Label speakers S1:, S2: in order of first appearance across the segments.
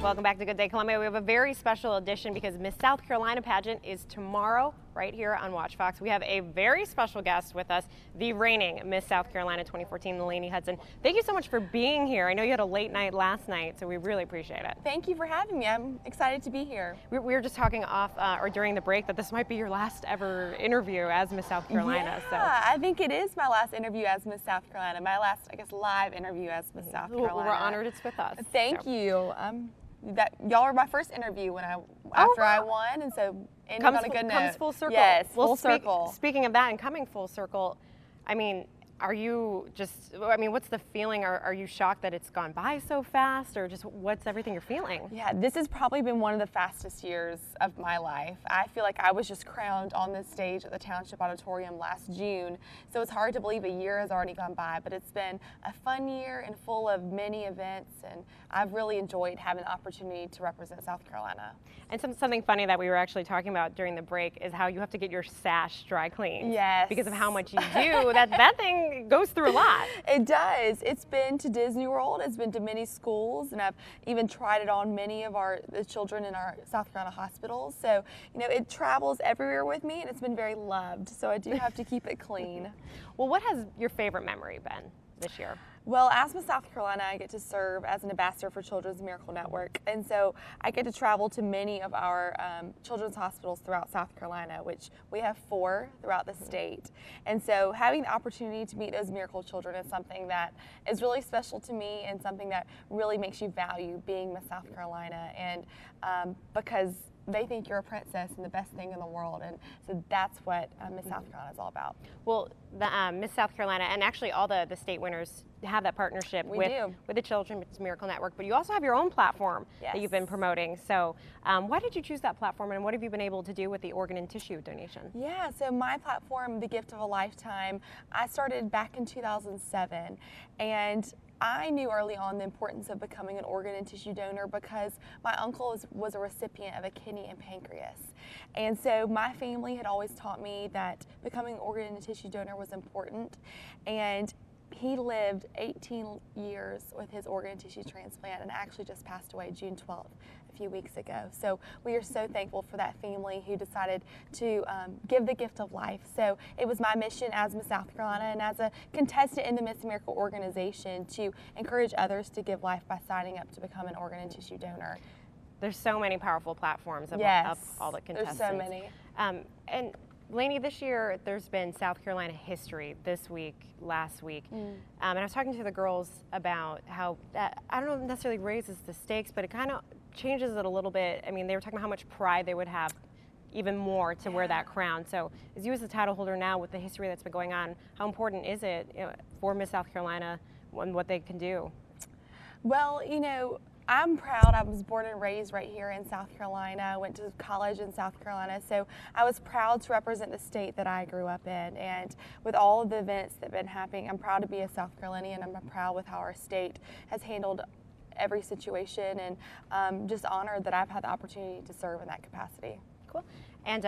S1: Welcome back to Good Day Columbia. We have a very special edition because Miss South Carolina pageant is tomorrow right here on Watch Fox. We have a very special guest with us, the reigning Miss South Carolina 2014, Lainey Hudson. Thank you so much for being here. I know you had a late night last night, so we really appreciate it.
S2: Thank you for having me. I'm excited to be here.
S1: We were just talking off or during the break that this might be your last ever interview as Miss South Carolina.
S2: Yeah,
S1: so
S2: I think it is my last interview as Miss South Carolina. My last, I guess, live interview as Miss South Carolina.
S1: We're honored it's with us.
S2: Thank you. Y'all were my first interview when after I won, and so ending on a good note.
S1: Comes full circle.
S2: Yes,
S1: well,
S2: full circle.
S1: Speaking of that and coming full circle, I mean, are you just, I mean, what's the feeling? Are you shocked that it's gone by so fast, or just what's everything you're feeling?
S2: Yeah, this has probably been one of the fastest years of my life. I feel like I was just crowned on this stage at the Township Auditorium last June, so it's hard to believe a year has already gone by, but it's been a fun year and full of many events, and I've really enjoyed having the opportunity to represent South Carolina.
S1: And something funny that we were actually talking about during the break is how you have to get your sash dry cleaned.
S2: Yes.
S1: Because of how much you do. that thing goes through a lot.
S2: It does. It's been to Disney World. It's been to many schools, and I've even tried it on many of the children in our South Carolina hospitals. So, you know, it travels everywhere with me, and it's been very loved. So I do have to keep it clean.
S1: Well, what has your favorite memory been this year?
S2: Well, as Miss South Carolina, I get to serve as an ambassador for Children's Miracle Network, and so I get to travel to many of our children's hospitals throughout South Carolina, which we have 4 throughout the state. And so having the opportunity to meet those miracle children is something that is really special to me and something that really makes you value being Miss South Carolina, and because they think you're a princess and the best thing in the world, and so that's what Miss South Carolina is all about.
S1: Well, the Miss South Carolina, and actually all the state winners have that partnership with the Children's Miracle Network, but you also have your own platform that you've been promoting. So why did you choose that platform, and what have you been able to do with the organ and tissue donation?
S2: Yeah, so my platform, The Gift of a Lifetime, I started back in 2007, and I knew early on the importance of becoming an organ and tissue donor because my uncle was a recipient of a kidney and pancreas. And so my family had always taught me that becoming an organ and tissue donor was important. And he lived 18 years with his organ and tissue transplant and actually just passed away June 12th, a few weeks ago. So we are so thankful for that family who decided to give the gift of life. So it was my mission as Miss South Carolina and as a contestant in the Miss Miracle organization to encourage others to give life by signing up to become an organ and tissue donor.
S1: There's so many powerful platforms of all the contestants.
S2: There's so many.
S1: And Lainey, this year there's been South Carolina history this week, last week, and I was talking to the girls about how that, I don't know if it necessarily raises the stakes, but it kind of changes it a little bit. I mean, they were talking about how much pride they would have even more to wear that crown. So as you as the title holder now with the history that's been going on, how important is it for Miss South Carolina and what they can do?
S2: Well, you know, I'm proud. I was born and raised right here in South Carolina. I went to college in South Carolina, so I was proud to represent the state that I grew up in. And with all of the events that have been happening, I'm proud to be a South Carolinian. I'm proud with how our state has handled every situation, and just honored that I've had the opportunity to serve in that capacity.
S1: Cool. And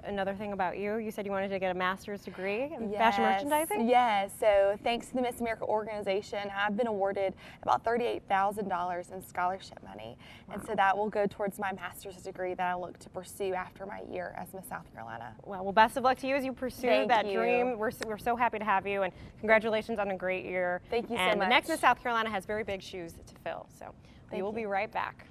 S1: another thing about you, you said you wanted to get a master's degree in fashion merchandising?
S2: Yes, so thanks to the Miss America organization, I've been awarded about $38,000 in scholarship money. Wow. And so that will go towards my master's degree that I look to pursue after my year as Miss South Carolina.
S1: Well, best of luck to you as you pursue that dream. We're so happy to have you, and congratulations on a great year.
S2: Thank you so much.
S1: And the next Miss South Carolina has very big shoes to fill, so we will be right back.